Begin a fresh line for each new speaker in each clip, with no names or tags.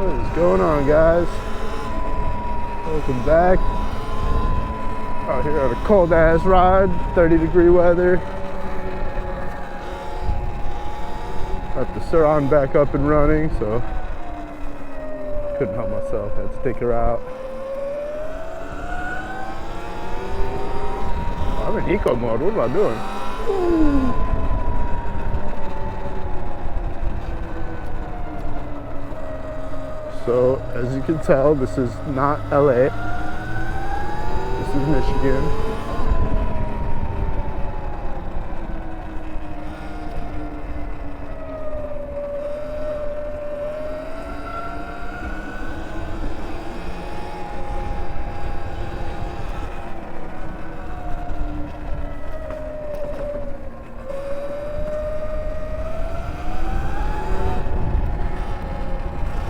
What is going on, guys? Welcome back. Out here on a cold ass ride, 30-degree weather. Got the surron back up and running, so couldn't help myself. Had to take her out. I'm in eco mode. What am I doing? So, as you can tell, this is not LA. This is Michigan.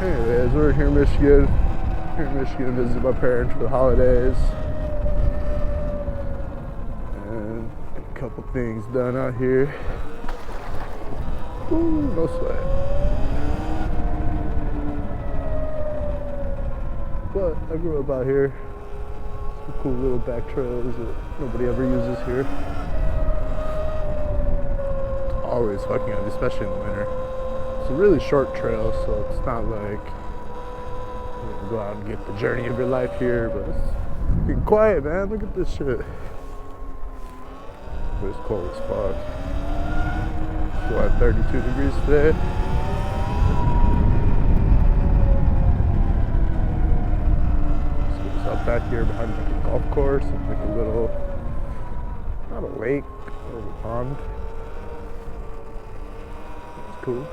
Anyways, we're here in Michigan. Here in Michigan, visiting my parents for the holidays. And a couple things done out here. Ooh, no sweat. But I grew up out here. Some cool little back trails that nobody ever uses here. It's always fucking up, especially in the winter. It's a really short trail, so it's not like you can go out and get the journey of your life here, but it's fucking quiet, man. Look at this shit. It's cold as fuck. So at 32 degrees today. So it's out back here behind like a golf course and like a little, not a lake, a little pond. It's cool.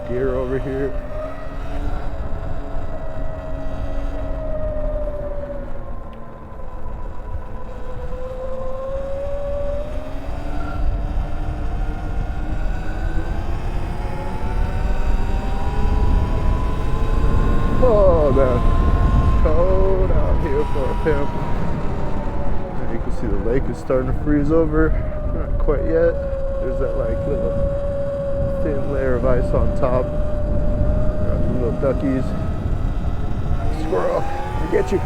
Deer over here. Oh man, it's cold out here for a pimp. And you can see the lake is starting to freeze over. Not quite yet. There's that like little thin layer of ice on top. Got some little duckies. Squirrel, I'll get you.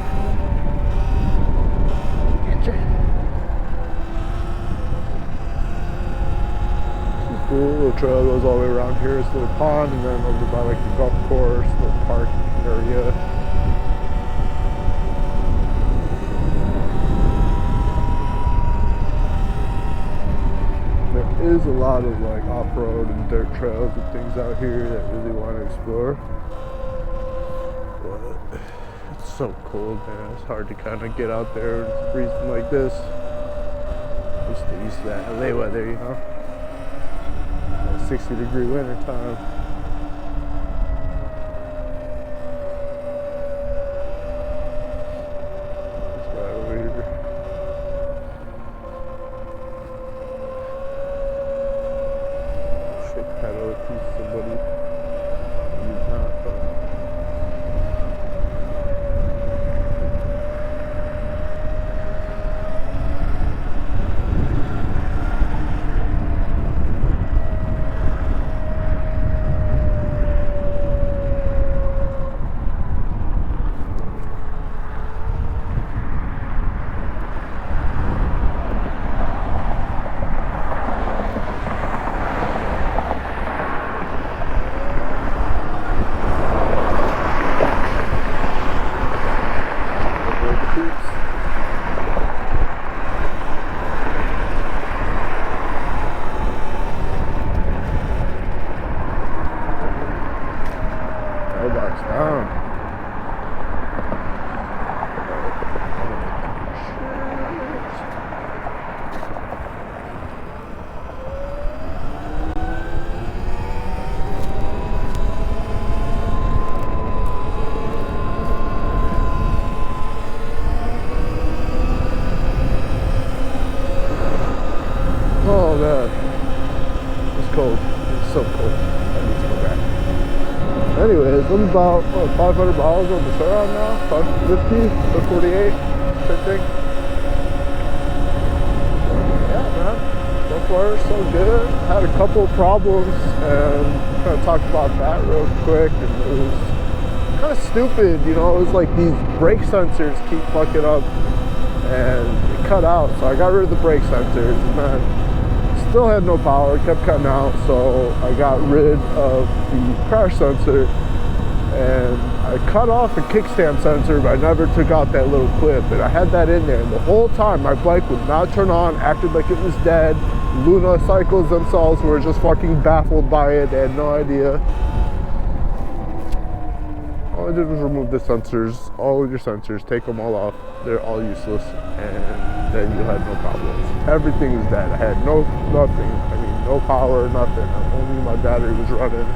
Get you. This is cool. Little trail goes all the way around here. It's a little pond, and then over by like the golf course, little park area. There's a lot of like off-road and dirt trails and things out here that I really want to explore. But it's so cold, man. It's hard to kind of get out there when it's freezing like this. I'm still used to that LA weather, you know? That 60-degree winter time. Anyways, I'm about 500 miles on the surron now, 550, 548, I think. Yeah, man, so far so good. Had a couple of problems and kind of talk about that real quick. And it was kind of stupid, you know. It was like these brake sensors keep fucking up and it cut out. So I got rid of the brake sensors and then still had no power, kept cutting out. So I got rid of the crash sensor and I cut off the kickstand sensor, but I never took out that little clip, and I had that in there, and the whole time my bike would not turn on, acted like it was dead. Luna cycles themselves were just fucking baffled by it. They had no idea. All I did was remove the sensors, all of your sensors, take them all off. They're all useless, and then you had no problems. Everything is dead. I had nothing. I mean, no power, nothing. Only my battery was running.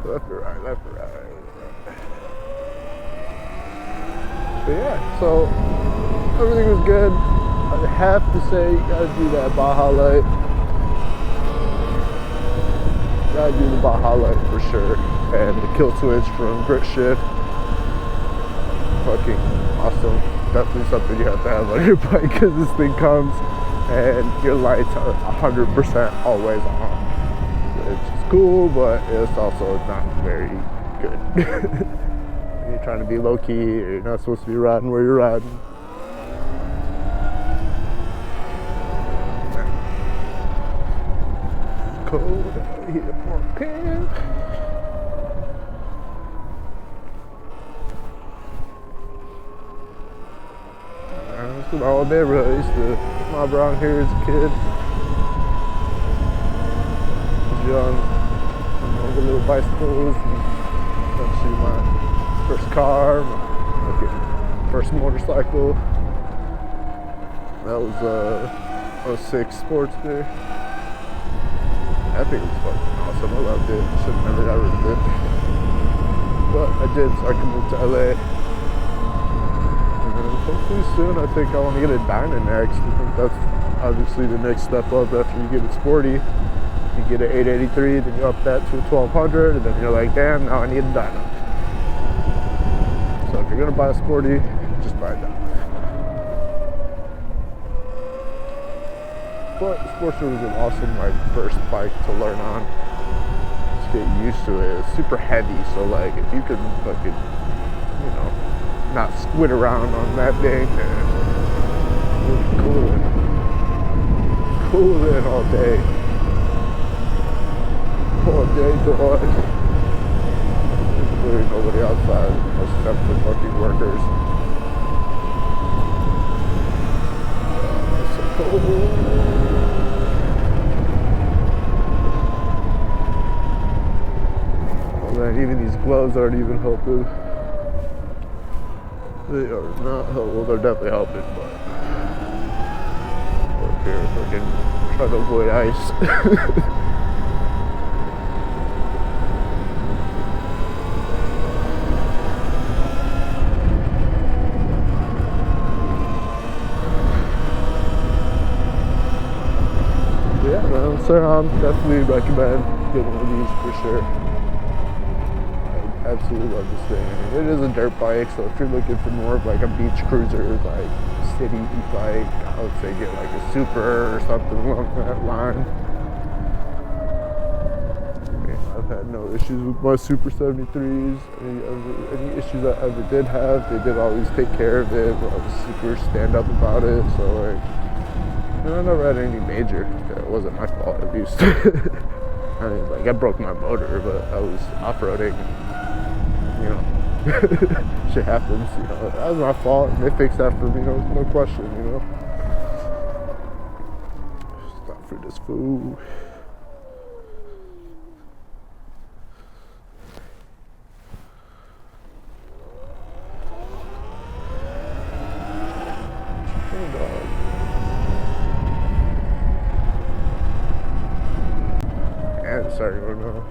Left or right. But yeah, so everything was good. I have to say, you gotta do that Baja light. Gotta do the Baja light for sure. And the Killswitch from Gritshift. Fucking awesome. Definitely something you have to have on your bike, because this thing comes and your lights are 100% always on. It's cool, but it's also not very good. You're trying to be low key, or you're not supposed to be riding where you're riding. Cold out here for camp. That's what all day really used to mob around here as a kid. Young, the little bicycles, and eventually my first car, my first motorcycle. That was 06 Sportster. I think it was fucking awesome. I loved it. Should have never got rid of it, but I did, so I can move to LA. And hopefully soon, I think I want to get a Dyna next. I think that's obviously the next step up after you get it sporty. You get an 883, then you up that to a 1200, and then you're like, damn, now I need a Dyna. So if you're gonna buy a sporty, just buy a Dyna. But Sportster was an awesome, like, first bike to learn on. Just get used to it. It's super heavy, so like, if you could fucking, you know, not squid around on that thing, then you'll be cooling all day. All day gone. There's literally nobody outside except for fucking workers. It's so cold. Oh man, even these gloves aren't even helping. They are not helping. Well, they're definitely helping, but we're up here fucking trying to avoid ice. Surron, definitely recommend getting one of these for sure. I absolutely love this thing. I mean, it is a dirt bike, so if you're looking for more of like a beach cruiser, like city bike, I would say get like a Super or something along that line. I mean, I've had no issues with my Super 73s. Any issues I ever did have, they did always take care of it. I was super stand up about it, so like, and I never had any major. It wasn't my fault, at least. I mean, like, I broke my motor, but I was off-roading, you know. Shit happens, you know. That was my fault, and they fixed that for me, no question, you know. Stop for this food. Sorry, oh no.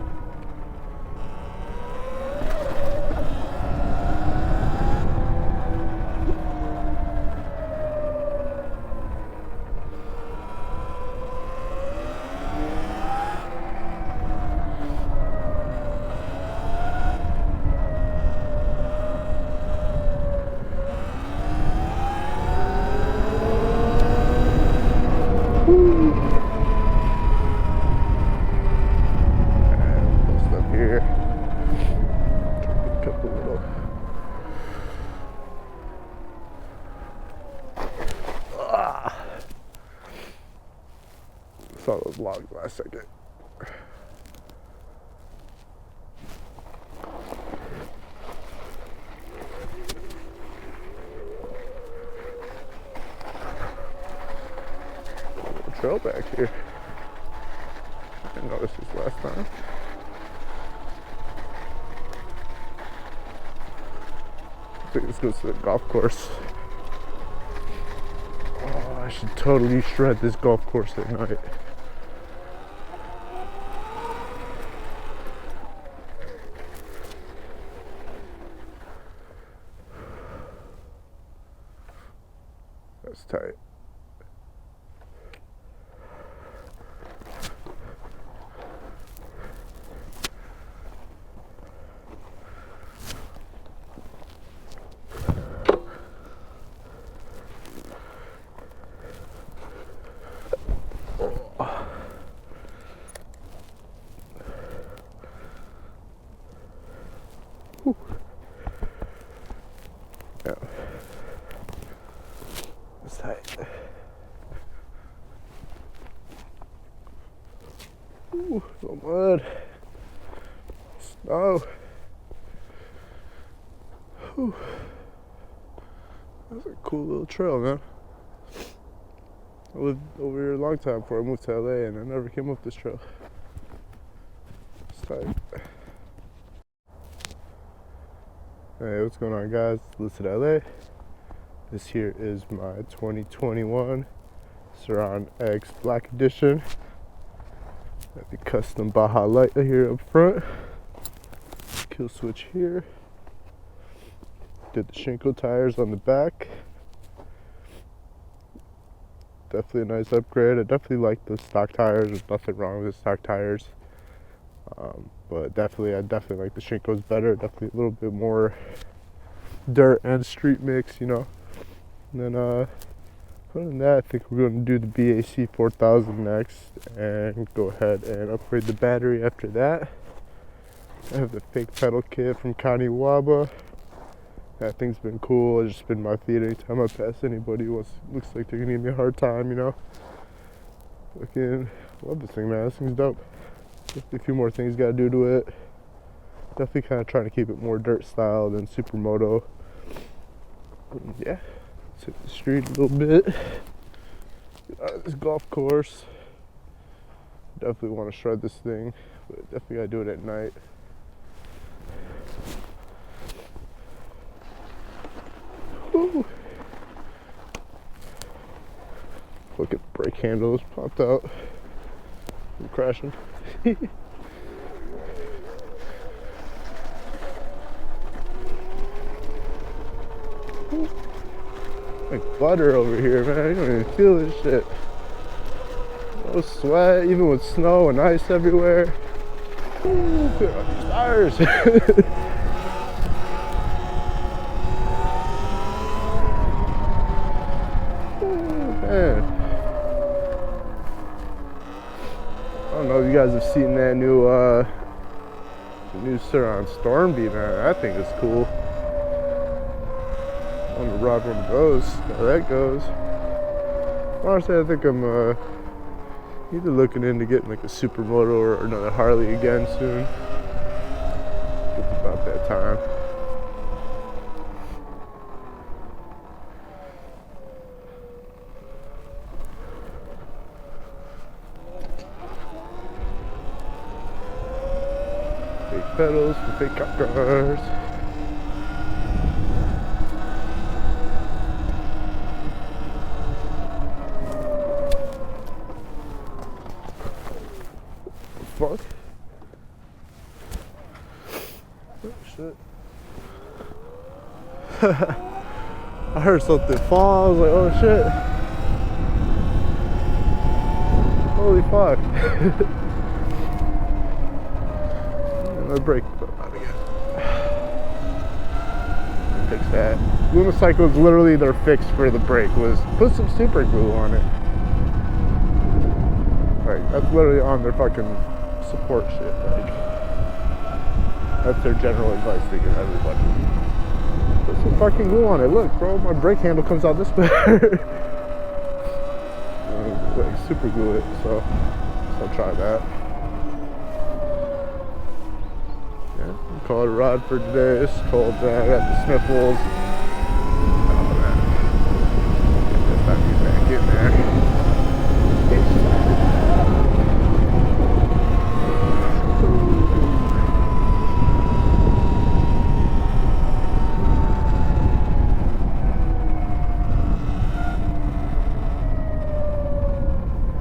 saw those logs last second. Trail back here. I didn't notice this last time. I think this goes to the golf course. Oh, I should totally shred this golf course at night. That's tight. Yeah. It's tight. Ooh, some mud. Snow. Whew. That's a cool little trail, man. I lived over here a long time before I moved to LA, and I never came up this trail. It's tight. Hey, what's going on, guys? Listed LA. This here is my 2021 Surron X Black Edition. Got the custom Baja light here up front. Killswitch here. Did the Shinko tires on the back. Definitely a nice upgrade. I definitely like the stock tires. There's nothing wrong with the stock tires. But I definitely like the Shinkos better. Definitely a little bit more dirt and street mix, you know. And then other than that, I think we're going to do the BAC 4000 next and go ahead and upgrade the battery after that. I have the fake pedal kit from Kaniwaba. That thing's been cool. I just spin my feet anytime I pass anybody who looks like they're gonna give me a hard time, you know. Fucking love this thing, man. This thing's dope. Just a few more things gotta do to it. Definitely kind of trying to keep it more dirt style than supermoto. Yeah, let's hit the street a little bit. Get out of this golf course. Definitely want to shred this thing, but definitely gotta do it at night. Woo. Look at the brake handles popped out. I'm crashing. Like butter over here, man. You don't even feel this shit. No sweat, even with snow and ice everywhere. Ooh, put on these tires. Man. I don't know if you guys have seen that new Surron Stormby, man. That thing is cool. I'm gonna ride one of those. How that goes. Honestly, I think I'm either looking into getting like a supermoto or another Harley again soon. It's about that time. Fake pedals for fake cop cars. Fuck. Oh shit. I heard something fall. I was like, oh shit. Holy fuck. My brake fell out again. Fix that. Lunacycle's literally their fix for the brake was put some super glue on it. Like, that's literally on their fucking support shit. Like, that's their general advice they give everybody. Put some fucking glue on it. Look, bro, my brake handle comes out this way. Like super glue it, so I'll try that. Yeah, call it a rod for today. It's cold, man. I got the sniffles.